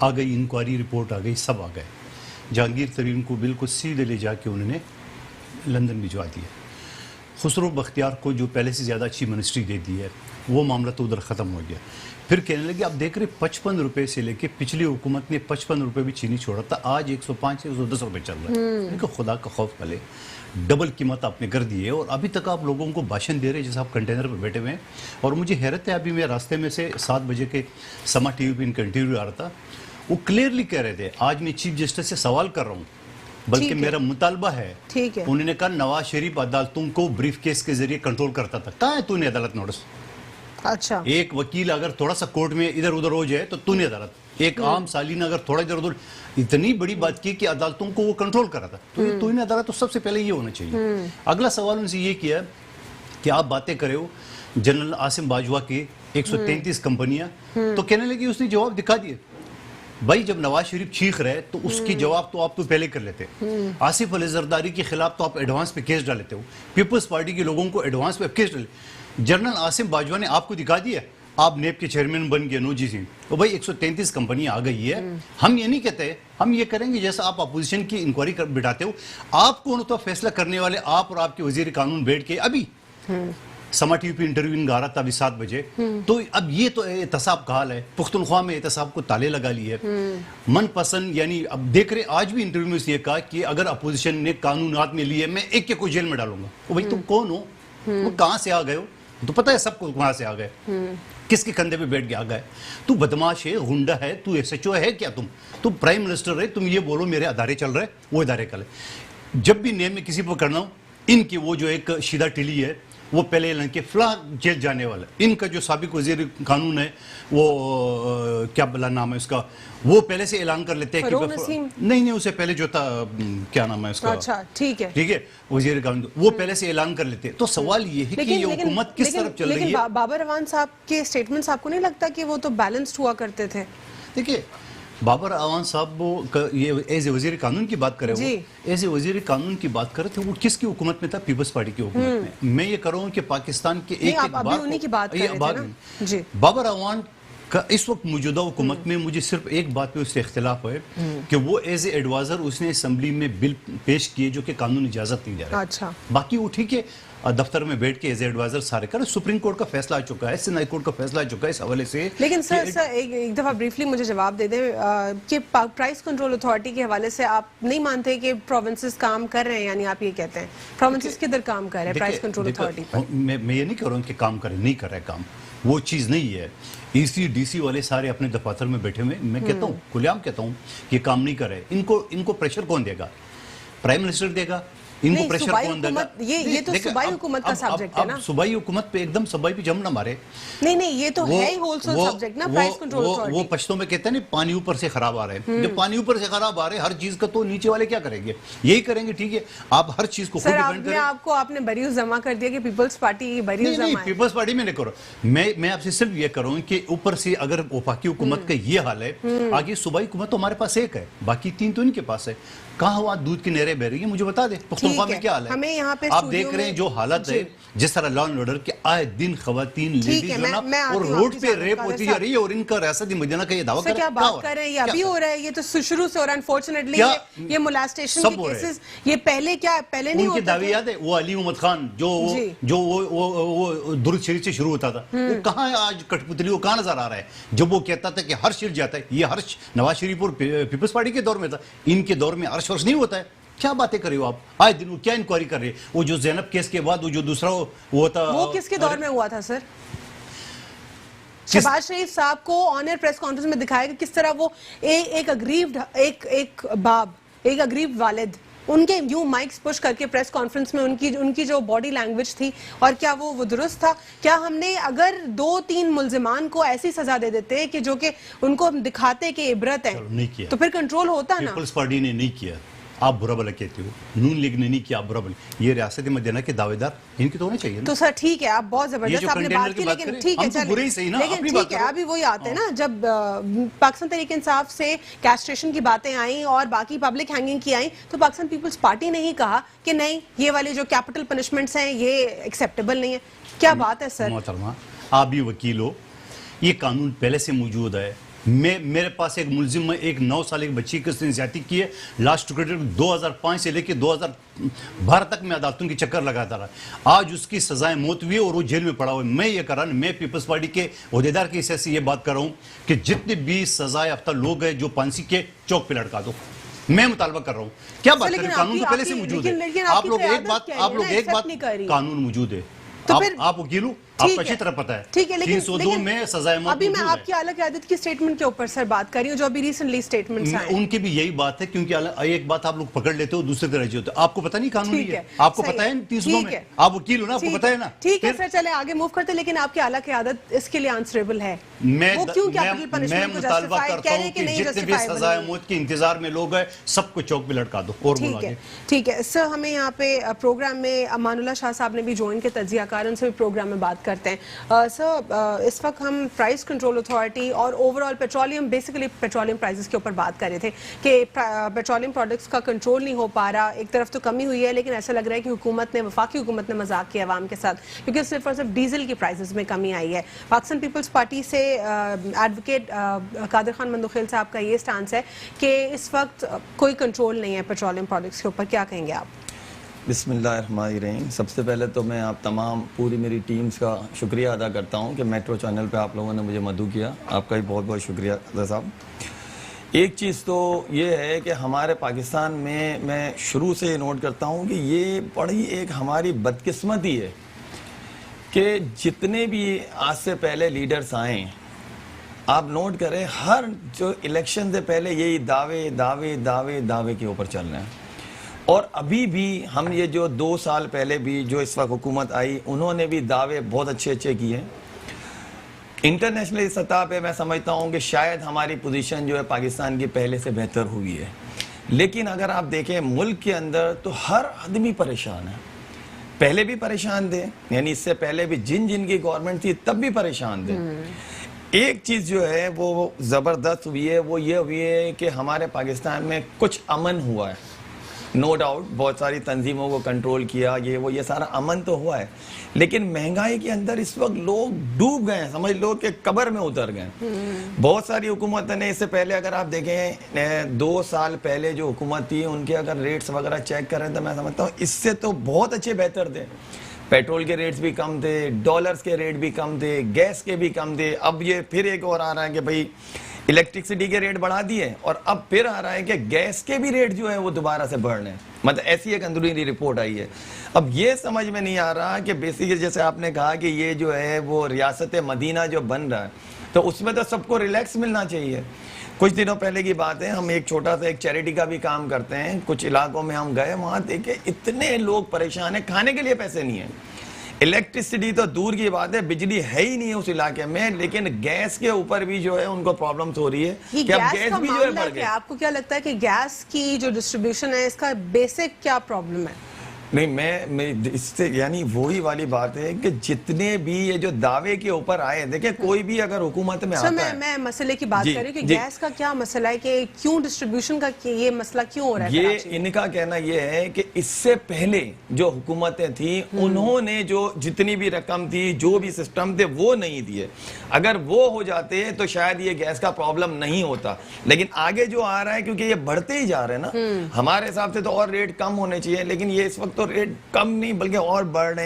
آ گئی inquiry report آ گئی, سب آ گئے. جہانگیر ترین کو بالکل سیدھے لے جا کے انہوں نے لندن بھجوا دیا. خسرو بختیار کو جو پہلے سے زیادہ اچھی منسٹری دے دی ہے, وہ معاملہ تو ادھر ختم ہو گیا. پھر کہنے لگے اب دیکھ رہے 55 روپے سے لے کے پچھلی حکومت نے 55 روپے بھی چینی چھوڑا تھا, آج 105 110 روپے چل رہا ہے. کہ خدا کا خوف پلے, ڈبل قیمت آپ نے کر دی ہے, اور ابھی تک آپ لوگوں کو بھاشن دے رہے ہیں جیسے آپ کنٹینر پہ بیٹھے ہوئے ہیں. اور مجھے حیرت ہے, ابھی میں راستے میں سے 7 بجے کے سما ٹی وی پہ ان کا انٹرویو آ رہا تھا, وہ کلیئرلی کہہ رہے تھے آج میں چیف جسٹس سے سوال کر رہا ہوں, بلکہ میرا مطالبہ ہے. انہوں نے کہا نواز شریف عدالتوں کو بریف کیس کے ذریعے کنٹرول کرتا تھا. کہاں ہے تو نے عدالت نوٹس؟ اچھا, ایک وکیل اگر تھوڑا سا کورٹ میں ادھر ادھر ہو جائے تو نے عدالت, ایک عام سالین اگر تھوڑا ادھر ادھر, اتنی بڑی بات کی کہ عدالتوں کو وہ کنٹرول کرا تھا, تو نے عدالت, تو سب سے پہلے یہ ہونا چاہیے. اگلا سوال ان سے یہ کیا کہ آپ باتیں کرے ہو جنرل عاصم باجوہ کی 133 کمپنیاں, تو کہنے لگی اس نے جواب دکھا دیے. بھائی جب نواز شریف چیخ رہے تو اس کی جواب تو آپ تو پہلے کر لیتے. آصف علی زرداری کے خلاف تو آپ ایڈوانس پہ کیس ڈال لیتے ہو, پیپلز پارٹی کے لوگوں کو ایڈوانس پہ کیس ڈالے. جنرل عاصم باجوہ نے آپ کو دکھا دیا, آپ نیب کے چیئرمین بن گئے نوجی سنگھ, تو بھائی 133 کمپنی آ گئی ہے. ہم یہ نہیں کہتے, ہم یہ کریں گے جیسا آپ اپوزیشن کی انکوائری بٹھاتے ہو, آپ کون ہوتا فیصلہ کرنے والے, آپ اور آپ کے وزیر قانون بیٹھ کے. ابھی سما ٹی وی پہ انٹرویو ان گا رہا تھا ابھی 7 بجے, تو اب یہ تو احتساب کا حال ہے. پختونخوا میں احتساب کو تالے لگا لی ہے. من پسند, یعنی اب دیکھ رہے آج بھی انٹرویو میں یہ کہا کہ اگر اپوزیشن نے قانونات میں لیے میں ایک کو جیل میں ڈالوں گا. وہ بھائی تم کون ہو, وہ کہاں سے آ گئے ہو, تو پتہ ہے سب کو کہاں سے آ گئے, کس کے کندھے پہ بیٹھ کے آ گئے. تو بدماش ہے, غنڈہ ہے, تو ایس ایچ او ہے کیا, تم پرائم منسٹر ہے, تم یہ بولو میرے ادارے چل رہے, وہ ادارے کل ہے. جب بھی نیم میں کسی پر کرنا ہو, ان کی وہ جو ایک شیدہ ٹلی ہے وہ پہلے اعلان کے فلاں جیل جانے والا. ان کا جو سابق وزیر قانون ہے وہ کیا بلا نام ہے اس کا, وہ پہلے سے اعلان کر لیتے ہیں کہ نہیں اسے پہلے جو تھا کیا نام ہے اس کا, اچھا ٹھیک ہے, وزیر قانون, وہ پہلے سے اعلان کر لیتے. تو سوال یہ ہے کہ یہ حکومت کس طرف چل رہی ہے. لیکن بابر اعوان صاحب کے سٹیٹمنٹس آپ کو نہیں لگتا کہ وہ تو بیلنسڈ ہوا کرتے تھے؟ دیکھیے بابر اعوان صاحب یہ ایز اے وزیر قانون کی بات کرے, وہ ایز اے وزیر قانون کی بات کرے تھے, وہ کس کی حکومت میں تھا؟ پیپلز پارٹی کی حکومت میں. میں یہ کر رہا ہوں کہ پاکستان کے ایک ایک بابر اعوان کا اس وقت موجودہ حکومت میں مجھے صرف ایک بات پہ اس سے اختلاف ہے کہ وہ ایز اے ایڈوائزر اس نے اسمبلی میں بل پیش کیے جو کہ قانون اجازت نہیں دے رہا. اچھا, باقی وہ ٹھیک ہے دفتر میں بیٹھ کے ایز اے ایڈوائزر سارے کر. سپریم کورٹ کا فیصلہ آ چکا ہے, سندھ ہائی کورٹ کا فیصلہ آ چکا ہے اس حوالے سے. لیکن سر ایک دفعہ بریفلی مجھے جواب دے دیں کہ پرائس کنٹرول اتھارٹی کے حوالے سے آپ نہیں مانتے کہ پروونسز کام کر رہے ہیں, یعنی آپ یہ کہتے ہیں پروونسز کدھر کام کر رہے ہیں پرائس کنٹرول اتھارٹی پر؟ میں یہ نہیں کہہ رہا ہوں کہ کام کرے, نہیں کر رہے کام, وہ چیز نہیں ہے. ای سی ڈی سی والے سارے اپنے دفاتر میں بیٹھے ہوئے, میں کہتا ہوں کھلے عام کہتا ہوں کہ کام نہیں کر رہے. ان کو پریشر کون دے گا؟ پرائم منسٹر دے گا. ان کو پریشر کون دے گا؟ یہ تو صوبائی حکومت کا سبجیکٹ ہے نا. صوبائی حکومت پہ ایک دم صوبائی پہ جم نہ مارے. نہیں یہ تو ہے ہی ہول سیل سبجیکٹ نا پرائس کنٹرول اتھارٹی. وہ پشتوں میں کہتے ہیں نا پانی اوپر سے خراب آ رہے ہیں. جب پانی اوپر سے خراب آ رہے ہیں ہر چیز کا, تو نیچے والے کیا کریں گے؟ یہی کریں گے. ٹھیک ہے آپ ہر چیز کو خود ڈیپینڈ کریں. سر آپ نے بریوز جمع کر دیا کہ پیپلز پارٹی بریوز جمع ہے. پیپلز پارٹی میں نہیں کرو, میں آپ سے صرف یہ کروں کہ اوپر سے اگر وفاقی حکومت کا یہ حال ہے, آگے صوبائی حکومت تو ہمارے پاس ایک ہے, باقی 3 تو ان کے پاس ہے. کہاں ہوا دودھ کی نہریں بہ رہی ہیں, مجھے بتا دیں پختونخوا میں کیا حال ہے. آپ دیکھ رہے ہیں جو حالت ہے, جس طرح لا اینڈ آرڈر کے آئے دن خواتین لیڈیز اور روڈ پہ ریپ ہوتی جا رہی ہے, اور ان کا ریاست مدینہ کا یہ دعویٰ کر کیا بات کر رہے ہیں. یہ ابھی ہو رہا ہے, یہ تو شروع سے ہو رہا ہے. انفارچونیٹلی یہ مولاسٹیشن کے کیسز یہ پہلے نہیں ہوتے. ان کے دعوے یاد ہے, وہ علی محمد خان جو وہ درود شریف سے شروع ہوتا تھا, وہ کہاں ہے آج کٹ پتلی, وہ کہاں نظر آ رہا ہے؟ جب وہ کہتا تھا کہ ہرش چھڑ جاتا ہے, یہ ہرش نواز شریف اور پیپلز پارٹی کے دور میں تھا. ان کے دور میں ہرش نہیں ہوتا ہے. کیا باتیں کر رہے ہو آپ؟ آئے دن وہ کیا انکوائری کر رہے ہیں. وہ جو زینب کیس کے بعد وہ جو دوسرا وہ تھا, وہ کس کے دور میں ہوا تھا سر؟ شہباز شریف صاحب کو آن ایئر پریس کانفرنس میں دکھایا کہ کس طرح وہ ایک اگریوڈ ایک باپ, ایک اگریوڈ والد, ان کے یوں مائکس پش کر کے پریس کانفرنس میں ان کی جو باڈی لینگویج تھی, اور کیا وہ درست تھا؟ کیا ہم نے اگر 2-3 ملزمان کو ایسی سزا دے دیتے کہ جو کہ ان کو دکھاتے کہ عبرت ہے, تو پھر کنٹرول ہوتا نا. پیپلز پارٹی نے نہیں کیا, آپ برا بھلا کہتے ہو. نون لیگ نے نہیں کیا, آپ برا بھلا. یہ ریاست مدینہ کے دعوے دار ان کے تو ہونے چاہیے. تو سر ٹھیک ہے, آپ بہت زبردست آپ نے بات کی, لیکن ٹھیک ہے لیکن ٹھیک ہے ابھی وہی آتے ہیں نا, جب پاکستان تحریک انصاف سے کیسٹریشن کی باتیں آئیں اور باقی پبلک ہینگنگ کی آئیں, تو پاکستان پیپلز پارٹی نے ہی کہا کہ نہیں یہ والے جو کیپٹل پنشمنٹس ہیں یہ ایکسیپٹیبل نہیں ہے. کیا بات ہے سر؟ محترمہ آپ بھی وکیل ہو, یہ قانون پہلے سے موجود ہے. میرے پاس ایک ملزم ہے, ایک 9 سال ایک بچی کی اس نے زیادتی کی ہے, لاسٹ ٹکٹ 2005 سے لے کے 2012 تک میں عدالتوں کی چکر لگاتا رہا. آج اس کی سزائیں موت ہوئی ہے اور وہ جیل میں پڑا ہوا ہے. میں یہ کر رہا ہوں, میں پیپلز پارٹی کے عہدیدار کی حیثیت سے یہ بات کر رہا ہوں کہ جتنے بھی سزا یافتہ لوگ ہیں جو پھانسی کے چوک پہ لٹکا دو. میں مطالبہ کر رہا ہوں. کیا بات کریں, قانون تو پہلے سے موجود ہے. آپ لوگ ایک بات قانون موجود ہے, آپ وکیل ہو, آپ کو اچھی طرح پتا ہے 302 میں سزائے موت. ابھی میں آپ کی اعلیٰ قیادت کی سٹیٹمنٹ کے اوپر سر بات کر رہی ہوں جو ابھی ریسنٹلی سٹیٹمنٹس آئے ہیں. ان کی بھی یہی بات ہے, کیونکہ ایک بات آپ لوگ پکڑ لیتے ہو, دوسرے طرح ہوتے آپ کو پتہ نہیں قانون ہے, آپ کو پتہ ہے 302 میں, آپ وکیل ہو نا, آپ کو پتہ ہے نا. ٹھیک ہے سر, چلے آگے موو کرتے, لیکن آپ کی اعلیٰ قیادت اس کے لیے آنسریبل ہے. میں مطالبہ کرتا ہوں کہ جتنے بھی سزائے موت کے انتظار میں لوگ ہیں سب کو چوک پہ لٹکا دو. اور ٹھیک ہے سر, ہمیں یہاں پہ پروگرام میں امان اللہ شاہ صاحب نے بھی جوائن کے تجزیہ کار, ان سے بھی پروگرام میں بات کرتے ہیں. سر اس وقت ہم پرائز کنٹرول اتھارٹی اور overall petroleum, basically petroleum prices کے اوپر بات کر رہے تھے کہ پیٹرولیم پروڈکٹس کا کنٹرول نہیں ہو پا رہا. ایک طرف تو کمی ہوئی ہے, لیکن ایسا لگ رہا ہے کہ حکومت نے, وفاقی حکومت نے مذاق کیا عوام کے ساتھ, کیونکہ صرف اور صرف ڈیزل کی پرائزز میں کمی آئی ہے. پاکستان پیپلز پارٹی سے ایڈوکیٹ قادر خان مندوخیل صاحب کا یہ سٹانس ہے کہ اس وقت کوئی کنٹرول نہیں ہے پیٹرولیم پروڈکٹس کے اوپر. کیا کہیں گے آپ؟ بسم اللہ الرحمن الرحیم. سب سے پہلے تو میں آپ تمام پوری میری ٹیمز کا شکریہ ادا کرتا ہوں کہ میٹرو چینل پہ آپ لوگوں نے مجھے مدعو کیا. آپ کا بھی بہت بہت شکریہ قادر صاحب. ایک چیز تو یہ ہے کہ ہمارے پاکستان میں شروع سے یہ نوٹ کرتا ہوں کہ یہ بڑی ایک ہماری بدقسمتی ہے کہ جتنے بھی آج سے پہلے لیڈرز آئے, آپ نوٹ کریں ہر جو الیکشن سے پہلے یہی دعوے دعوے دعوے دعوے کے اوپر چل رہے ہیں. اور ابھی بھی ہم یہ جو 2 سال پہلے بھی جو اس وقت حکومت آئی, انہوں نے بھی دعوے بہت اچھے کیے. انٹرنیشنل سطح پہ میں سمجھتا ہوں کہ شاید ہماری پوزیشن جو ہے پاکستان کی پہلے سے بہتر ہوئی ہے. لیکن اگر آپ دیکھیں ملک کے اندر تو ہر آدمی پریشان ہے. پہلے بھی پریشان تھے, یعنی اس سے پہلے بھی جن کی گورنمنٹ تھی تب بھی پریشان تھے. ایک چیز جو ہے وہ زبردست ہوئی ہے, وہ یہ ہوئی ہے کہ ہمارے پاکستان میں کچھ امن ہوا ہے. نو ڈاؤٹ بہت ساری تنظیموں کو کنٹرول کیا, یہ سارا امن تو ہوا ہے, لیکن مہنگائی کے اندر اس وقت لوگ ڈوب گئے ہیں, سمجھ لو کہ قبر میں اتر گئے. بہت ساری حکومتیں نے اس سے پہلے, اگر آپ دیکھیں 2 سال پہلے جو حکومت تھی ان کے اگر ریٹس وغیرہ چیک کریں تو میں سمجھتا ہوں اس سے تو بہت اچھے بہتر تھے. پیٹرول کے ریٹس بھی کم تھے, ڈالرز کے ریٹ بھی کم تھے, گیس کے بھی کم تھے. اب یہ پھر ایک اور آ رہا ہے کہ بھئی الیکٹرکسٹی کے ریٹ بڑھا دیے, اور اب پھر آ رہا ہے کہ گیس کے بھی ریٹ جو ہے وہ دوبارہ سے بڑھ رہے ہیں. مطلب ایسی ایک اندرونی رپورٹ آئی ہے. اب یہ سمجھ میں نہیں آ رہا کہ بیسیکلی جیسے آپ نے کہا کہ یہ جو ہے وہ ریاست مدینہ جو بن رہا ہے, تو اس میں تو سب کو ریلیکس ملنا چاہیے. کچھ دنوں پہلے کی بات ہے, ہم ایک چھوٹا سا ایک چیریٹی کا بھی کام کرتے ہیں, کچھ علاقوں میں ہم گئے, وہاں دیکھے اتنے لوگ پریشان ہیں, کھانے کے لیے پیسے نہیں ہیں. الیکٹریسٹی تو دور کی بات ہے, بجلی ہے ہی نہیں ہے اس علاقے میں, لیکن گیس کے اوپر بھی جو ہے ان کو پرابلمز ہو رہی ہے کہ اب گیس بھی جو ہے بڑھ گیا. آپ کو کیا لگتا ہے کہ گیس کی جو ڈسٹریبیوشن ہے اس کا بیسک کیا پرابلم ہے؟ نہیں, میں اس سے یعنی وہی والی بات ہے کہ جتنے بھی یہ جو دعوے کے اوپر آئے, دیکھیں کوئی بھی اگر حکومت میں آتا ہے, میں مسئلے کی بات کر رہی ہوں کہ گیس کا کیا مسئلہ ہے, کہ کیوں ڈسٹریبیوشن کا یہ مسئلہ کیوں ہو رہا ہے؟ یہ ان کا کہنا یہ ہے کہ اس سے پہلے جو حکومتیں تھیں انہوں نے جو جتنی بھی رقم تھی, جو بھی سسٹم تھے وہ نہیں دیے. اگر وہ ہو جاتے تو شاید یہ گیس کا پرابلم نہیں ہوتا. لیکن آگے جو آ رہا ہے کیونکہ یہ بڑھتے ہی جا رہے ہیں نا, ہمارے حساب سے تو اور ریٹ کم ہونے چاہیے, لیکن یہ اس وقت تو ریٹ کم نہیں بلکہ اور بڑھ رہے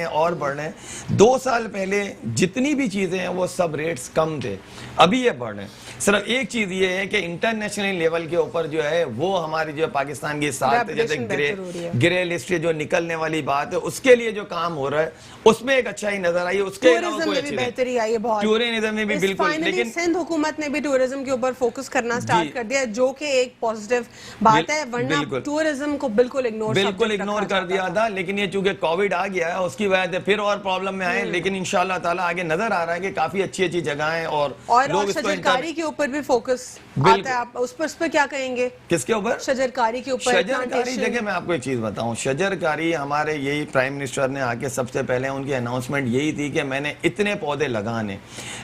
ہیں. 2 سال پہلے جتنی بھی چیزیں ہیں وہ سب ریٹس کم تھے, ابھی یہ بڑھ رہے ہیں. صرف ایک چیز یہ ہے کہ انٹرنیشنل لیول کے اوپر جو ہے وہ ہماری جو پاکستان کی ساتھ جیسے گرے لسٹ جو نکلنے والی بات ہے اس کے لیے جو کام ہو رہا ہے اس میں ایک اچھائی نظر آئی ہے. اس کے علاوہ کوئی اچھی بہتری آئی ہے بہت, ٹورزم میں بھی بالکل, لیکن سندھ حکومت نے بھی ٹورزم کے اوپر فوکس کرنا سٹارٹ کر دیا, جو کہ ایک پازیٹیو بات ہے, ورنہ ٹورزم کو بالکل اگنور کر دیا تھا. لیکن یہ چونکہ کووڈ آ گیا ہے اس کی وجہ سے پھر اور پرابلم میں آئے, لیکن انشاءاللہ تعالی آگے نظر آ رہا ہے کہ کافی اچھی اچھی جگہیں اور لوگ اس کو شجرکاری کے اوپر بھی فوکس آتا ہے. آپ اس پر کیا کہیں گے؟ کس کے اوپر؟ شجرکاری کے اوپر. شجرکاری دیکھیں میں آپ کو ایک چیز بتاؤں, شجرکاری ہمارے یہی پرائم منسٹر نے آ کے سب سے پہلے ان کی اناؤنسمنٹ یہی تھی کہ میں نے اتنے پودے لگانے,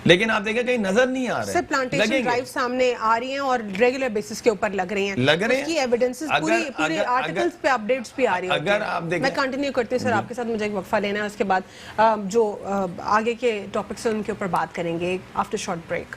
لیکن آپ دیکھیں کہیں نظر نہیں آ رہے. سر پلانٹیشن ڈرائیو سامنے آ رہی ہیں اور ریگولر بیسس کے اوپر لگ رہی ہیں, اس کی ایویڈنسز پورے آرٹیکلز پہ اپڈیٹس بھی آ رہی ہیں. اگر آپ دیکھیں, میں کنٹینیو کرتی ہوں سر آپ کے ساتھ, مجھے ایک وقفہ لینا ہے, اس کے بعد جو آگے کے ٹاپکس ہیں ان کے اوپر بات کریں گے آفٹر شارٹ بریک.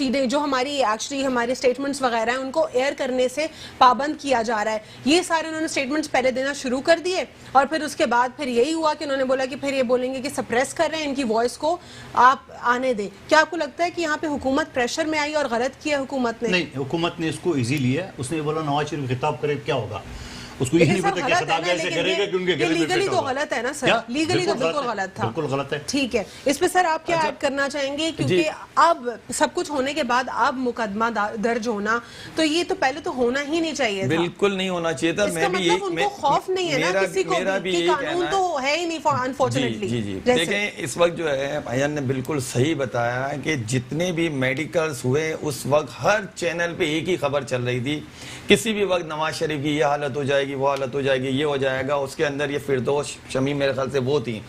پروسیڈنگ جو ہماری ایکچولی ہمارے اسٹیٹمنٹس وغیرہ ہیں ان کو ایئر کرنے سے پابند کیا جا رہا ہے. یہ سارے انہوں نے اسٹیٹمنٹس پہلے دینا شروع کر دیے اور پھر اس کے بعد پھر یہی ہوا کہ انہوں نے بولا کہ پھر یہ بولیں گے کہ سپریس کر رہے ہیں, ان کی وائس کو آپ آنے دیں. کیا آپ کو لگتا ہے کہ یہاں پہ حکومت پریشر میں آئی اور غلط کیا حکومت نے؟ نہیں, حکومت نے اس کو ایزی لیا. اس نے بولا نواز شریف خطاب کرے کیا ہوگا, اس کو یہ نہیں پتا کہ خطاب ایسے کرے گا کہ ان کے گلے میں لیگلی تو غلط ہے نا سر, لیگلی تو بالکل غلط تھا. بالکل غلط ہے. ٹھیک ہے, اس پہ سر آپ کیا ایڈ کرنا چاہیں گے, کیونکہ اب سب کچھ ہونے کے بعد اب مقدمہ درج ہونا تو یہ تو پہلے تو ہونا ہی نہیں چاہیے تھا. بالکل نہیں ہونا چاہیے تھا. میں بھی ان کو خوف نہیں ہے نا کسی کو بھی, قانون تو ہے ہی نہیں انفارچونیٹلی. جی جی دیکھیں اس وقت جو ہے بھائیان نے بالکل صحیح بتایا کہ جتنے بھی میڈیکلز ہوئے اس وقت ہر چینل پہ ایک ہی خبر چل رہی تھی, کسی بھی وقت نواز شریف کی یہ حالت ہو جائے گی, وہ حالت ہو جائے گی, یہ ہو جائے گا. اس کے اندر یہ فردوس شمی میرے خیال سے وہ تھی,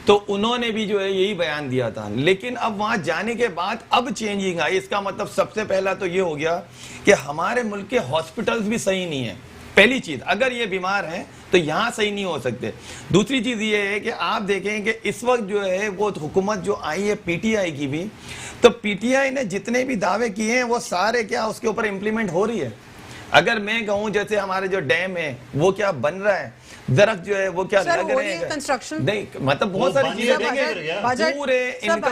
تو انہوں نے بھی جو ہے یہی بیان دیا تھا. لیکن اب وہاں جانے کے بعد اب چینجنگ آئی. اس کا مطلب سب سے پہلا تو یہ ہو گیا کہ ہمارے ملک کے ہاسپٹلز بھی صحیح نہیں ہیں. پہلی چیز, اگر یہ بیمار ہیں تو یہاں صحیح نہیں ہو سکتے. دوسری چیز یہ ہے کہ آپ دیکھیں کہ اس وقت جو ہے وہ حکومت جو آئی ہے پی ٹی آئی کی بھی, تو پی ٹی آئی نے جتنے بھی دعوے کیے ہیں وہ سارے کیا اس کے اوپر امپلیمنٹ ہو رہی ہے. اگر میں کہوں جیسے ہمارے جو ڈیم ہے وہ کیا بن رہا ہے, درخت جو ہے وہ کیا لگ رہے ہیں, نہیں مطلب بہت ساری چیزیں پورے ان کا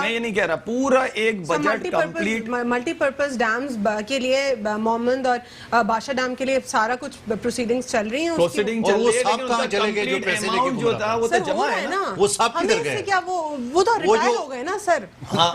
میں یہ نہیں کہہ رہا, پورا ایک budget complete multipurpose dams کے لیے مومند اور بادشاہ ڈیم کے لیے سارا کچھ پروسیڈنگز چل رہی ہیں. پروسیڈنگ چل رہی ہے لیکن اس کا کمپلیٹ اماؤنٹ جو تھا وہ تو جمع ہے نا, وہ سب کدھر گئے, وہ تو ریٹائر ہو گئے نا سر,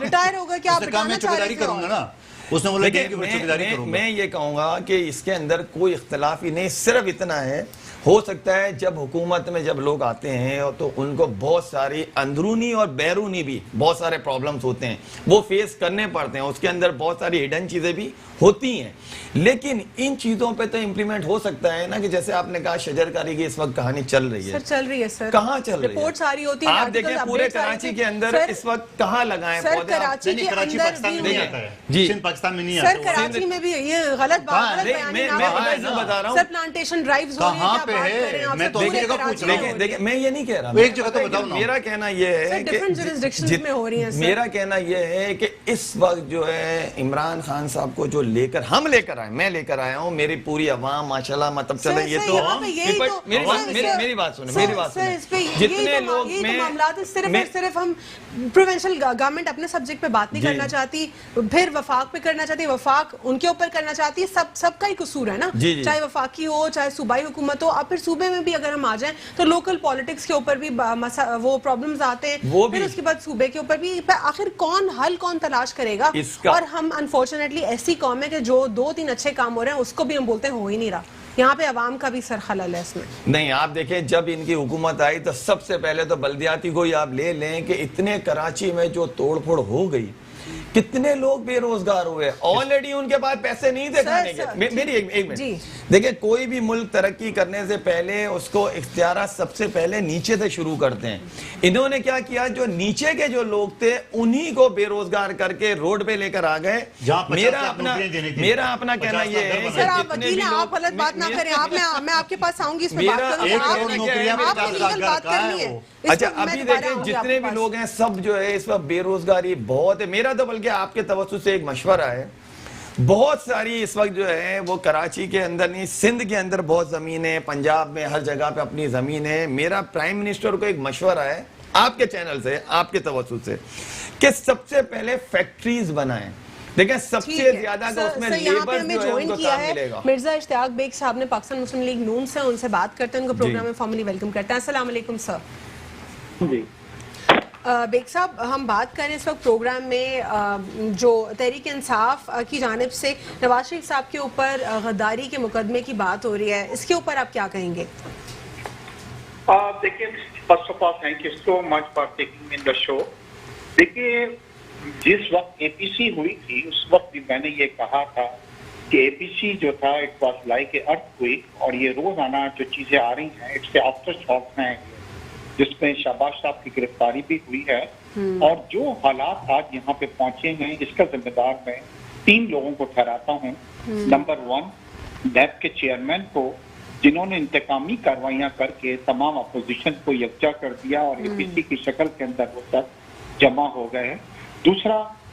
ریٹائر ہو گئے, کیا آپ ریٹائر چوکیداری کروں گا نا. میں یہ کہوں گا کہ اس کے اندر کوئی اختلاف ہی نہیں, صرف اتنا ہے ہو سکتا ہے جب حکومت میں جب لوگ آتے ہیں تو ان کو بہت ساری اندرونی اور بیرونی بھی بہت سارے پرابلمز ہوتے ہیں, وہ فیس کرنے پڑتے ہیں. اس کے اندر بہت ساری ہڈن چیزیں بھی ہوتی ہیں, لیکن ان چیزوں پہ تو امپلیمنٹ ہو سکتا ہے نا, کہ جیسے آپ نے کہا شجرکاری کی اس وقت کہانی چل رہی ہے. چل رہی ہے سر, کہاں چل رہی ہے, رپورٹ ساری ہوتی ہے. آپ دیکھیں پورے کراچی کے اندر اس وقت کہاں لگائیں پودے. کراچی کے اندر بھی جی پاکستان میں نہیں آتا. سر کراچی میں بھی یہ غلط بات بتا رہا ہوں, سر پلانٹیشن ڈرائیوز ہو رہی ہیں, میں تو ایک جگہ پوچھ رہا ہوں. دیکھیں میں یہ نہیں کہہ رہا, ایک جگہ تو بتاؤ نا. میرا کہنا یہ ہے کہ میرا کہنا یہ ہے کہ اس وقت جو ہے عمران خان صاحب کو جو لے کر ہم لے کر آئے, میں لے کر آیا ہوں, میری پوری عوام ماشاءاللہ مطلب چلے, یہ تو میری بات سنیں, جتنے لوگ میں صرف ہم پروونشل گورنمنٹ اپنے سبجیکٹ پہ بات نہیں کرنا چاہتی, پھر وفاق پہ کرنا چاہتی, وفاق ان کے اوپر کرنا چاہتی ہے, سب کا ہی قصور ہے نا, چاہے وفاقی ہو چاہے صوبائی حکومت ہو. اب پھر صوبے میں بھی اگر ہم آ جائیں تو لوکل پالیٹکس کے اوپر بھی وہ پرابلمز آتے ہیں, پھر اس کے بعد صوبے کے اوپر بھی. آخر کون تلاش کرے گا, اور ہم انفارچونیٹلی ایسی قوم ہے کہ جو 2-3 اچھے کام ہو رہے ہیں اس کو بھی ہم بولتے ہیں ہو ہی نہیں رہا. یہاں پہ عوام کا بھی سر خلل ہے اس میں. نہیں آپ دیکھیں جب ان کی حکومت آئی تو سب سے پہلے تو بلدیاتی کو ہی آپ لے لیں کہ اتنے کراچی میں جو توڑ پھوڑ ہو گئی, کتنے لوگ بے روزگار ہوئے, آلریڈی ان کے پاس پیسے نہیں تھے کھانے کے. میری ایک منٹ دیکھیں, کوئی بھی ملک ترقی کرنے سے پہلے اس کو اختیارات سب سے پہلے نیچے سے شروع کرتے ہیں. انہوں نے کیا کیا, جو نیچے کے جو لوگ تھے انہی کو بے روزگار کر کے روڈ پہ لے کر آ گئے. میرا اپنا کہنا یہ ہے کہ جتنے بھی آپ غلط بات نہ کریں, میں آپ کے پاس آؤں گی اس میں بات کرنی ہے. اچھا ابھی دیکھیں جتنے بھی لوگ ہیں سب جو ہے اس وقت بے روزگاری بہت ہے. میرا تو بلکہ آپ کے توسط سے ایک مشورہ ہے, بہت ساری اس وقت جو ہے وہ کراچی کے اندر نہیں, سندھ کے اندر بہت زمین ہے, پنجاب میں ہر جگہ پہ اپنی زمین ہے. میرا پرائم منسٹر کو ایک مشورہ ہے آپ کے چینل سے, آپ کے توسط سے, کہ سب سے پہلے فیکٹریز بنائیں. دیکھیں سب سے زیادہ تو اس میں لیبر جو ہے ان کو کام ملے گا. مرزا اشتیاق بیگ صاحب نے پاکستان مسلم لیگ نون سے, ان سے بات کرتے ہیں, ان کو پروگرام میں فارملی ویلکم کرتے ہیں. السلام علیکم سر. جی بیگ صاحب, ہم بات کریں اس وقت پروگرام میں جو تحریک انصاف کی جانب سے نواز شریف صاحب کے اوپر غداری کے مقدمے کی بات ہو رہی ہے, اس کے اوپر آپ کیا کہیں گے؟ دیکھیے first of all thank you so much for taking in the show. دیکھیے جس وقت اے پی سی ہوئی تھی اس وقت بھی میں نے یہ کہا تھا کہ اے پی سی جو تھا it was like a earthquake, اور یہ روزانہ جو چیزیں آ رہی ہیں اٹس اے آفٹر شاک ہیں, جس میں شہباز صاحب کی گرفتاری بھی ہوئی ہے. اور جو حالات آج یہاں پہ پہنچے ہیں اس کا ذمہ دار میں 3 لوگوں کو ٹھہراتا ہوں. نمبر 1 نیب کے چیئرمین کو, جنہوں نے انتقامی کاروائیاں کر کے تمام اپوزیشن کو یکجا کر دیا اور اے پی سی کی شکل کے اندر وہ تک جمع ہو گئے. دوسرا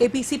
APC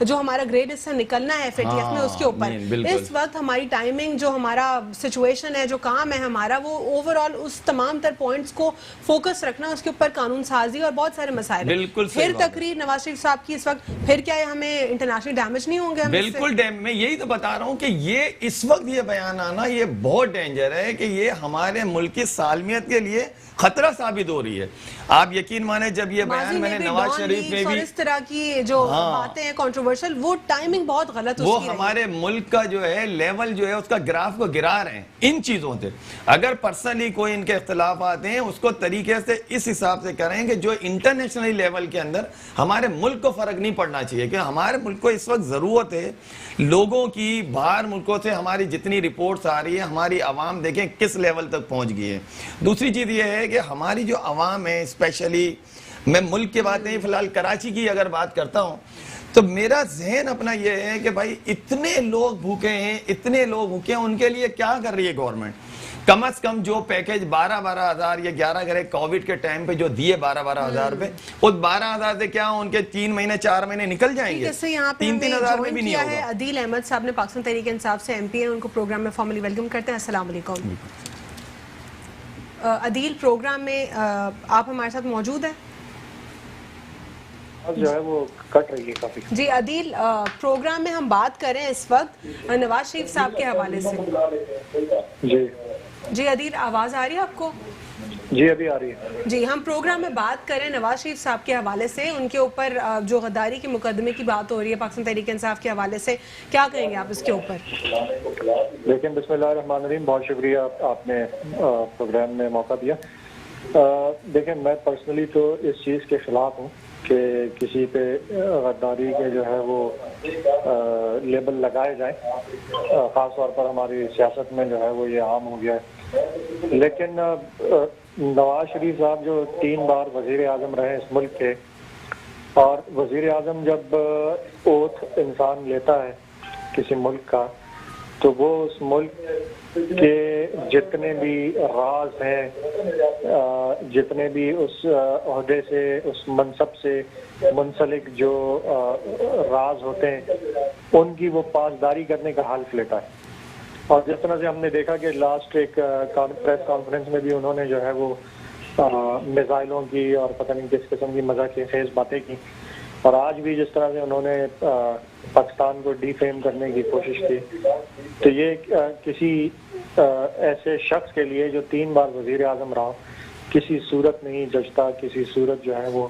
جو ہمارا گریڈ اس سے نکلنا ہے FATF میں اس کے اوپر. اس وقت ہماری ٹائمنگ جو ہمارا سچویشن ہے جو کام ہے ہمارا وہ اوور آل اس تمام تر پوائنٹس کو فوکس رکھنا, اس کے اوپر قانون سازی اور بہت سارے مسائل ہیں. پھر تقریر نواز شریف صاحب کی اس وقت پھر کیا ہمیں انٹرنیشنل ڈیمیج نہیں ہوں گے؟ بالکل میں یہی تو بتا رہا ہوں کہ یہ اس وقت یہ بیان آنا یہ بہت ڈینجر ہے کہ یہ ہمارے ملک کی سالمیت کے لیے خطرہ ثابت ہو رہی ہے. آپ یقین مانیں جب یہ بیان میں نے نواز شریف میں بھی اس طرح کی جو باتیں ہیں کنٹروورشل, وہ ٹائمنگ بہت غلط وہ ہمارے ملک کا جو ہے لیول جو ہے اس کا گراف کو گرا رہے ہیں ان چیزوں سے. اگر پرسنلی کوئی ان کے اختلافات ہیں اس کو طریقے سے اس حساب سے کریں کہ جو انٹرنیشنل لیول کے اندر ہمارے ملک کو فرق نہیں پڑنا چاہیے, کہ ہمارے ملک کو اس وقت ضرورت ہے لوگوں کی. باہر ملکوں سے ہماری جتنی رپورٹس آ رہی ہے ہماری عوام دیکھیں کس لیول تک پہنچ گئی ہے. دوسری چیز یہ ہے کہ ہماری جو عوام ہے اسپیشلی, میں ملک کی بات نہیں فی الحال کراچی کی اگر بات کرتا ہوں تو میرا ذہن اپنا یہ ہے کہ بھائی اتنے لوگ بھوکے ہیں, اتنے لوگ بھوکے ہیں, ان کے لیے کیا کر رہی ہے گورنمنٹ؟ کم از کم جو پیکج 12,000 یا 11 گھرے کووڈ کے ٹائم پہ جو دیے 12,000 روپے, اس 12,000 سے کیا ان کے 3 مہینے 4 مہینے نکل جائیں گے, 3,000 میں بھی نہیں ہوگا. عدیل احمد صاحب نے پاکستان تحریک انصاف سے MP ہیں, ان کو پروگرام میں فارملی ویلکم کرتے ہیں. السلام علیکم. عدیل, پروگرام میں آپ ہمارے ساتھ موجود ہیں؟ جو ہے وہ کٹ رہی ہے کافی. جی عدیل, پروگرام میں ہم بات کریں اس وقت نواز شریف صاحب کے حوالے سے. جی عدیل, آواز آ رہی ہے آپ کو؟ جی ابھی آ رہی ہے. جی, ہم پروگرام میں بات کریں نواز شریف صاحب کے حوالے سے, ان کے اوپر جو غداری کے مقدمے کی بات ہو رہی ہے پاکستان تحریک انصاف کے حوالے سے, کیا کہیں گے آپ اس کے اوپر؟ لیکن بسم اللہ الرحمن الرحیم, بہت شکریہ آپ نے پروگرام میں موقع دیا. دیکھیں میں پرسنلی تو اس چیز کے خلاف ہوں کہ کسی پہ غداری کے جو ہے وہ لیبل لگائے جائیں, خاص طور پر ہماری سیاست میں جو ہے وہ یہ عام ہو گیا ہے. لیکن نواز شریف صاحب جو 3 بار وزیر اعظم رہے اس ملک کے, اور وزیر اعظم جب اوتھ انسان لیتا ہے کسی ملک کا تو وہ اس ملک کے جتنے بھی راز ہیں, جتنے بھی اس عہدے سے اس منصب سے منسلک جو راز ہوتے ہیں ان کی وہ پاسداری کرنے کا حلف لیتا ہے. اور جس طرح سے ہم نے دیکھا کہ لاسٹ ایک پریس کانفرنس میں بھی انہوں نے جو ہے وہ میزائلوں کی اور پتہ نہیں کس قسم کی مزاح خیز باتیں کی, اور آج بھی جس طرح سے انہوں نے پاکستان کو ڈی فیم کرنے کی کوشش کی, تو یہ کسی ایسے شخص کے لیے جو 3 بار وزیر اعظم رہا کسی صورت نہیں جچتا, کسی صورت جو ہے وہ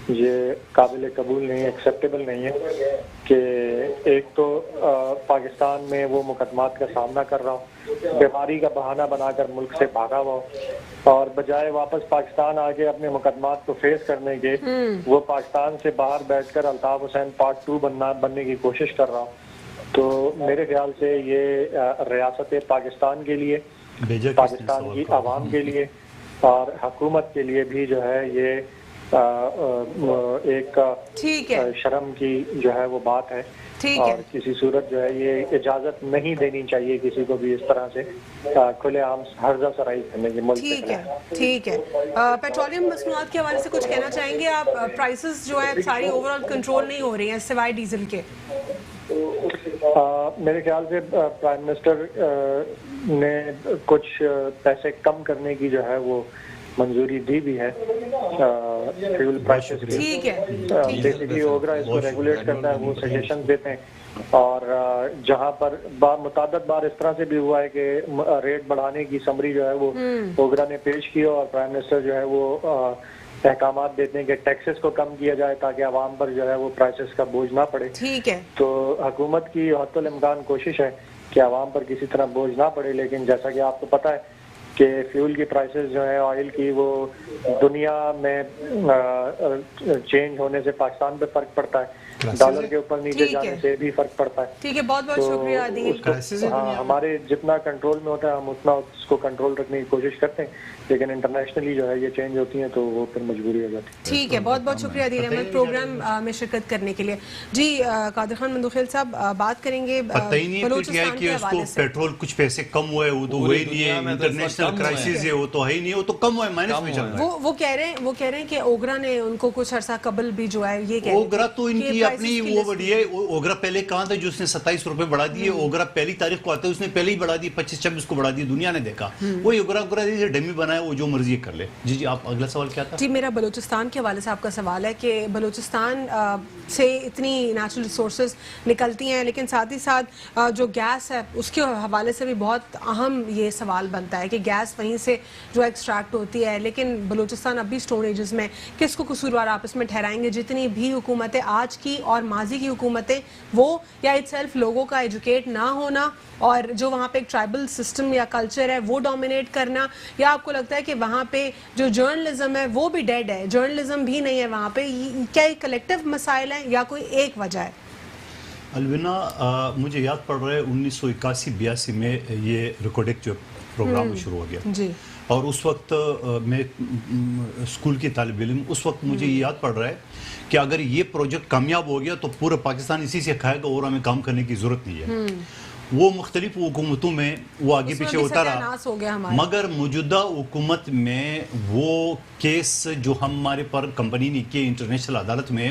یہ قابل قبول نہیں, ایکسیپٹیبل نہیں ہے کہ ایک تو پاکستان میں وہ مقدمات کا سامنا کر رہا ہوں, بیماری کا بہانہ بنا کر ملک سے بھاگا ہوا ہوں, اور بجائے واپس پاکستان آ کے اپنے مقدمات کو فیس کرنے کے وہ پاکستان سے باہر بیٹھ کر الطاف حسین پارٹ 2 بننے کی کوشش کر رہا ہوں. تو میرے خیال سے یہ ریاست پاکستان کے لیے, پاکستان کی عوام کے لیے اور حکومت کے لیے بھی جو ہے یہ ایک شرم کی جو ہے وہ بات ہے, اور کسی صورت جو ہے یہ اجازت نہیں دینی چاہیے کسی کو بھی اس طرح سے کھلے عام ہرزہ سرائی کرنے کی ملک کے. ٹھیک ہے. پیٹرولیم مصنوعات کے حوالے سے کچھ کہنا چاہیں گے آپ؟ پرائسز جو ہے ساری اوور آل کنٹرول نہیں ہو رہی ہیں سوائے ڈیزل کے. میرے خیال سے پرائم منسٹر نے کچھ پیسے کم کرنے کی جو ہے وہ منظوری دی بھی ہے فیول پرائسز کی. بیسیکلی اوگرا اس کو ریگولیٹ کرتا ہے, وہ سجیشن دیتے ہیں, اور جہاں پر متعدد بار اس طرح سے بھی ہوا ہے کہ ریٹ بڑھانے کی سمری جو ہے وہ اوگرا نے پیش کی, اور پرائم منسٹر جو ہے وہ احکامات دیتے ہیں کہ ٹیکسز کو کم کیا جائے تاکہ عوام پر جو ہے وہ پرائسز کا بوجھ نہ پڑے. تو حکومت کی حتی الامکان کوشش ہے کہ عوام پر کسی طرح بوجھ نہ پڑے, لیکن جیسا کہ آپ کو پتہ ہے کہ فیول کی پرائسز جو ہے آئل کی وہ دنیا میں چینج ہونے سے پاکستان پہ فرق پڑتا ہے, ڈالر کے اوپر نیچے جانے سے بھی فرق پڑتا ہے. ٹھیک ہے, بہت بہت شکریہ عدیل. ہمارے جتنا کنٹرول میں ہوتا ہے ہم اتنا اس کو کنٹرول رکھنے کی کوشش کرتے ہیں, لیکن انٹرنیشنلی جو ہے یہ چینج ہوتی ہیں تو وہ پھر مجبوری ہو جاتی ہے. ٹھیک ہے, بہت بہت شکریہ عدیل احمد پروگرام میں شرکت کرنے کے لیے. جی قادر خان مندوخیل صاحب, بات کریں گے بلوچستان کے حوالے سے. پیٹرول کچھ پیسے کم ہوئے وہ تو وہی نہیں ہے, انٹرنیشنل نیشنل کرائسس ہے وہ تو ہے ہی نہیں, وہ تو کم ہوا ہے, مائنس میں چل رہا ہے. وہ کہہ رہے ہیں کہ اوگرا نے ان کو کچھ عرصہ قبل بھی جو ہے یہ کہہ اوگرا تو ان کی اپنی وہ بڑی ہے. اوگرا پہلے کہاں تھا جو اس نے 27 روپے بڑھا دیے, اوگرا پہلی تاریخ کو آتا ہے اس نے پہلے ہی بڑھا دی, 25-26 کو بڑھا دی, دنیا نے دیکھا. وہی اوگرا ڈمی بنا ہے, وہ جو مرضی کر لے. جی آپ اگلا سوال کیا تھا؟ جی میرا بلوچستان کے حوالے سے آپ کا سوال ہے کہ بلوچستان سے اتنی نیچرل ریسورسز نکلتی ہیں, لیکن ساتھ ہی ساتھ جو گیس ہے اس کے حوالے سے بھی بہت اہم یہ سوال بنتا ہے کہ گیس وہیں سے جو ایکسٹریکٹ ہوتی ہے, لیکن بلوچستان اب بھی اسٹون ایجز میں. کس کو قصوروار آپ اس میں ٹھہرائیں گے؟ جتنی بھی حکومتیں آج کی اور ماضی کی حکومتیں, وہ یا اٹ سیلف لوگوں کا ایجوکیٹ نہ ہونا اور جو وہاں پہ ایک ٹرائبل سسٹم یا کلچر ہے وہ ڈومینیٹ کرنا, یا آپ کو لگتا ہے کہ وہاں پہ جو جرنلزم ہے وہ بھی ڈیڈ ہے, جرنلزم بھی نہیں ہے وہاں پہ؟ کیا یہ کلیکٹیو مسائل ہیں یا کوئی ایک وجہ ہے؟ الوینا مجھے یاد پڑ رہا ہے 1981-82 میں یہ ریکارڈک جو پروگرام شروع ہو گیا جی, اور اس وقت میں اسکول کی طالب علم, اس وقت مجھے یہ یاد پڑ رہا ہے کہ اگر یہ پروجیکٹ کامیاب ہو گیا تو پورا پاکستان اسی سے کھائے گا اور ہمیں کام کرنے کی ضرورت نہیں ہے. وہ مختلف حکومتوں میں وہ آگے پیچھے ہوتا رہا, مگر موجودہ حکومت میں وہ کیس جو ہمارے پر کمپنی نے کیے انٹرنیشنل عدالت میں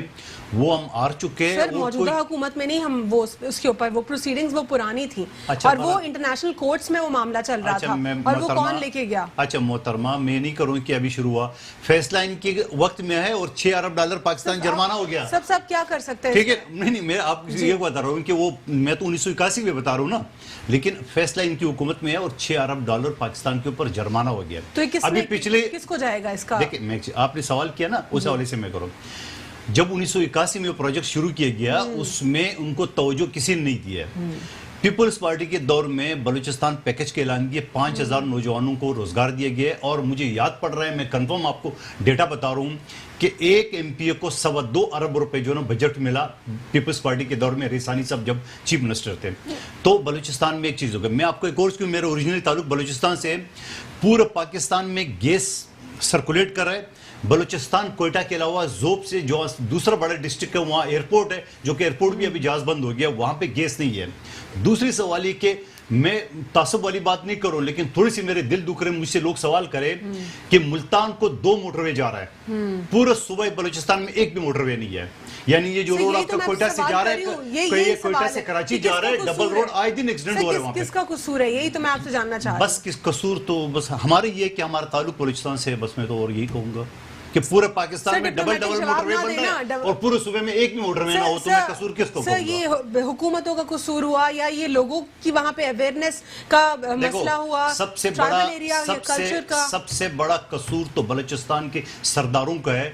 وہ ہم ہار چکے ہیں. سر موجودہ حکومت میں نہیں, ہم وہ اس کے اوپر وہ پروسیڈنگز وہ پرانی تھی اور وہ انٹرنیشنل کورٹس میں وہ معاملہ چل رہا تھا, اور وہ کون لے کے گیا؟ اچھا محترمہ, میں نہیں کروں کہ ابھی شروع ہوا, فیصلہ ان کے وقت میں ہے اور $6 ارب پاکستان جرمانہ ہو گیا. سب کیا کر سکتے ہیں؟ ٹھیک ہے, نہیں میں آپ یہ بتا رہا ہوں کہ وہ میں تو 1981 میں بتا رہا ہوں نا, لیکن فیصلہ ان کی حکومت میں ہے اور $6 ارب پاکستان کے اوپر جرمانہ ہو گیا. تو ابھی پچھلے کس کو جائے گا اس کا؟ دیکھیں آپ نے سوال کیا نا, اس حوالے سے میں کروں. جب 1981 میں وہ پروجیکٹ شروع کیا گیا اس میں ان کو توجہ کسی نے نہیں دیا. پیپلز پارٹی کے دور میں بلوچستان پیکج کے اعلان کیے, 5000 نوجوانوں کو روزگار دیا گیا, اور مجھے یاد پڑ رہا ہے, میں کنفرم آپ کو ڈیٹا بتا رہا ہوں کہ ایک ایم پی اے کو 2.25 ارب روپے جو نا بجٹ ملا پیپلز پارٹی کے دور میں, ریسانی صاحب جب چیف منسٹر تھے. تو بلوچستان میں ایک چیز ہو گئی, میں آپ کو ایک اور کیوں, میرا اوریجنل تعلق بلوچستان سے, پورے پاکستان میں گیس سرکولیٹ کر رہا ہے. بلوچستان کوئٹہ کے علاوہ زوب سے جو دوسرا بڑا ڈسٹرکٹ ہے وہاں ایئرپورٹ ہے, جو کہ ایئرپورٹ بھی ابھی جہاز بند ہو گیا, وہاں پہ گیس نہیں ہے. دوسری سوال یہ کہ میں تعصب والی بات نہیں کروں, لیکن تھوڑی سی میرے دل دکھ رہے, مجھ سے لوگ سوال کرے کہ ملتان کو 2 موٹر وے جا رہا ہے, پورے صوبہ بلوچستان میں ایک بھی موٹر وے نہیں ہے. یعنی یہ جو روڈ آپ کا کوئٹہ سے جا رہا ہے, کوئٹہ سے کراچی جا رہا ہے, ڈبل روڈ آئے دن ایکسیڈنٹ ہو رہے ہیں وہاں پہ. کس کا قصور ہے, یہی تو میں آپ سے جاننا چاہ رہا ہوں. بس کس قصور تو بس ہمارے یہ کہ ہمارا تعلق بلوچستان سے ہے, بس میں تو اور یہی کہوں گا کہ پورے پاکستان میں ڈبل موٹر وے بن رہا ہے اور پورے صوبے میں ایک بھی موٹر وے نہ ہو, تو میں قصور کس کو کہوں گا؟ سر یہ حکومتوں کا قصور ہوا یا یہ لوگوں کی وہاں پہ اویئرنیس کا مسئلہ ہوا؟ سب سے بڑا قصور تو بلوچستان کے سرداروں کا ہے,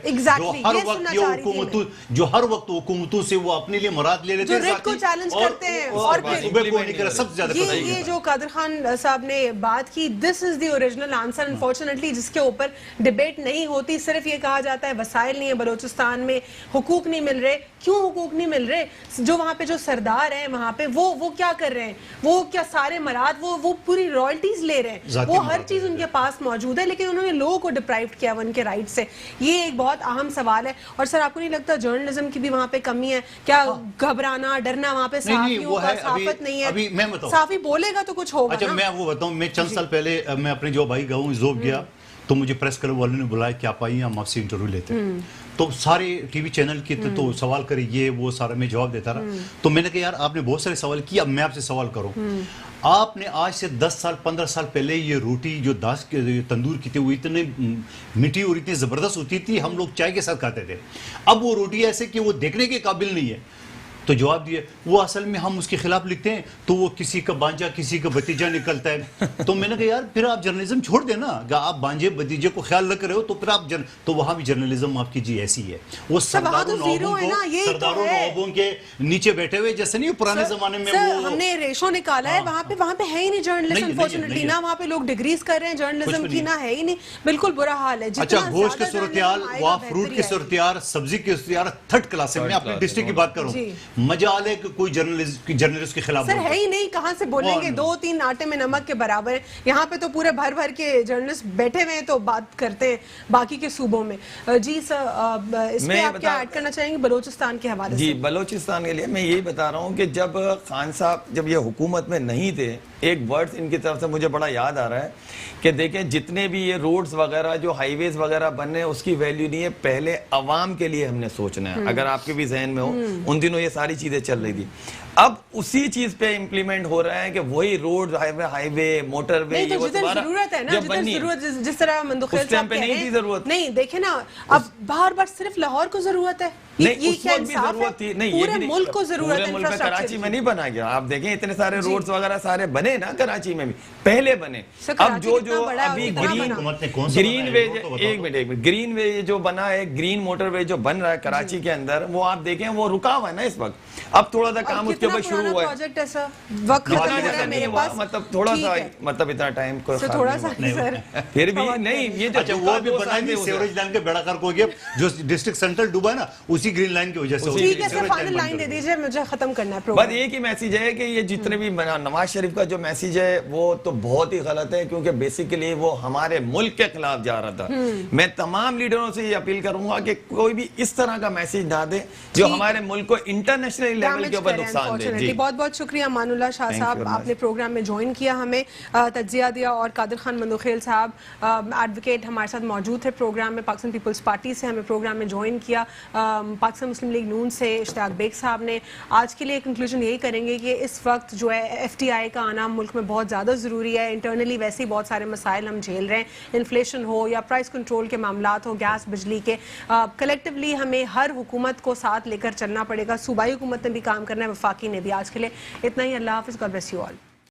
جو ہر وقت حکومتوں سے وہ اپنے لیے مراد لے لیتے ہیں, کو چیلنج کرتے ہیں, اور صوبے کو نہیں کرا. سب سے زیادہ یہ جو قادر خان صاحب نے بات کی, دس از دی اوریجنل آنسر انفارچونیٹلی, جس کے اوپر ڈیبیٹ نہیں ہوتی. صرف یہ کہا جاتا ہے وسائل نہیں ہے بلوچستان میں, حقوق نہیں مل رہے. کیوں حقوق نہیں مل رہے؟ جو وہاں پہ جو سردار ہیں وہاں پہ وہ کیا کر رہے ہیں؟ وہ کیا سارے مراد وہ پوری رائلٹیز لے رہے ہیں, وہ ہر چیز ان کے پاس موجود ہے, لیکن انہوں نے لوگوں کو ڈپرائیوڈ کیا ان کے رائٹ سے. یہ ایک بہت اہم سوال ہے. اور سر آپ کو نہیں لگتا جرنلزم کی بھی وہاں پہ کمی ہے کیا؟ گھبرانا, ڈرنا, وہاں پہ صحافیوں کا صحافت نہیں ہے, صحافی بولے گا تو کچھ ہوگا. اچھا میں وہ بتاؤں, میں چند سال پہلے میں اپنے جو بھائی گاؤں زوب گیا, تو مجھے پریس کلب والوں نے بلایا کہ آپ آئیے, ہم آپ سے انٹرویو لیتے ہیں. تو سارے ٹی وی چینل کی تو سوال کرے, یہ وہ سارا میں جواب دیتا رہا. تو میں نے کہا یار آپ نے بہت سارے سوال کیے, اب میں آپ سے سوال کروں. آپ نے آج سے 10 سال 15 سال پہلے یہ روٹی جو داس کے تندور کی تھی وہ اتنے میٹھی اور اتنی زبردست ہوتی تھی, ہم لوگ چائے کے ساتھ کھاتے تھے. اب وہ روٹی ایسے کہ وہ دیکھنے کے قابل نہیں ہے. تو جواب دیا وہ اصل میں ہم اس کے خلاف لکھتے ہیں تو وہ کسی کا بانجا کسی کا بتیجا نکلتا ہے. تو میں نے کہا یار پھر آپ جرنلزم چھوڑ دیں نا, اگر آپ بانجے بتیجے کو خیال رکھ رہے ہو تو پھر آپ تو وہاں بھی جرنلزم آپ کی جی ایسی ہے, وہ سرداروں نوابوں کے نیچے بیٹھے ہوئے جیسے نہیں پرانے زمانے میں. ہم نے ریشو نکالا ہے, وہاں پہ ہے ہی نہیں جرنلزم انفارچونیٹلی, نہ وہاں پہ لوگ ڈگریز کر رہے ہیں جرنلزم کی, نہ ہے ہی نہیں, بالکل برا حال ہے. اچھا گوشت کی صورتحال, وہاں فروٹ کی صورتحال, سبزی کی صورتحال تھرڈ کلاس ہے. میں اپنی ڈسٹرکٹ کی بات کروں, مجال ہے کہ کوئی جرنلسٹ کے خلاف سر ہے ہی نہیں, کہاں سے بولیں گے؟ 2-3 آٹے میں نمک کے برابر ہے. یہاں پہ تو پورے بھر کے جرنلسٹ بیٹھے ہوئے ہیں تو بات کرتے ہیں باقی کے صوبوں میں. جی سر اس پہ آپ کیا ایڈ کرنا چاہیں گے بلوچستان کے حوالے سے؟ جی بلوچستان کے لیے میں یہی بتا رہا ہوں کہ جب خان صاحب جب یہ حکومت میں نہیں تھے ایک ورڈ ان کی طرف سے مجھے بڑا یاد آ رہا ہے کہ دیکھیں جتنے بھی یہ روڈز وغیرہ جو ہائی ویز وغیرہ بننے اس کی ویلیو نہیں ہے, پہلے عوام کے لیے ہم نے سوچنا ہے. اگر آپ کے بھی ذہن میں ہو, ان دنوں یہ ساری چیزیں چل رہی تھی, اب اسی چیز پہ امپلیمنٹ ہو رہا ہے کہ وہی روڈ ہائی وے موٹر وے نہیں تو جتنی ضرورت ہے نا, جتنی ضرورت جس طرح مندوخیل صاحب کہہ رہے ہیں, نہیں دیکھیں نا اب بار بار صرف لاہور کو ضرورت ہے, یہ کیا انصاف ہے؟ پورے ملک کو ضرورت ہے انفراسٹرکچر. کراچی میں نہیں بنا گیا, آپ دیکھیں اتنے سارے روڈز وغیرہ سارے بنے نا کراچی میں بھی, پہلے بنے. اب جو ابھی گرین وے, ایک منٹ, گرین وے جو بنا ہے, گرین موٹر وے جو بن رہا ہے کراچی کے اندر, وہ آپ دیکھیں وہ رکا ہوا ہے نا اس وقت. اب تھوڑا سا کام اس کے اوپر شروع ہوا ہے, مطلب تھوڑا سا, مطلب اتنا ٹائم کو تھوڑا سا پھر بھی نہیں, یہ جو وہ بھی بنا نہیں, سیوریج لائن کے بیڑا کار کو گیا جو ڈسٹرکٹ سینٹرل ڈوبا ہے نا, اسی گرین لائن کی وجہ سے. ٹھیک ہے سر, فائنل لائن دے دیجئے, مجھے ختم کرنا ہے بس ایک ہی میسیج ہے کہ یہ جتنے بھی نواز شریف کا جو میسیج ہے وہ تو بہت ہی غلط ہے, کیونکہ بیسیکلی وہ ہمارے ملک کے خلاف جا رہا تھا. میں تمام لیڈروں سے یہ اپیل کروں گا کہ کوئی بھی اس طرح کا میسیج نہ دے جو ہمارے ملک کو انٹرنیشنل لیول کے اوپر نقصان دے. بہت بہت شکریہ امان اللہ شاہ صاحب, آپ نے پروگرام میں جوائن کیا, ہمیں تجزیہ دیا, اور قادر خان مندوخیل صاحب ایڈوکیٹ ہمارے ساتھ موجود تھے پروگرام میں, پاکستان پیپلز پارٹی سے ہمیں پروگرام میں جوائن کیا, پاکستان مسلم لیگ نون سے اشتیاق بیگ صاحب نے. آج کے لیے کنکلوژن یہی کریں گے کہ اس وقت جو ہے ایف ٹی آئی کا آنا ملک میں بہت زیادہ ضروری ہے. انٹرنلی ویسے ہی بہت سارے مسائل ہم جھیل رہے ہیں, انفلیشن ہو یا پرائس کنٹرول کے معاملات ہو, گیس بجلی کے, کلیکٹیولی ہمیں ہر حکومت کو ساتھ لے کر چلنا پڑے گا. صوبائی حکومت نے بھی کام کرنا ہے, وفاقی نے بھی. آج کے لیے اتنا ہی, اللہ حافظ, گاڈ بلیس یو آل.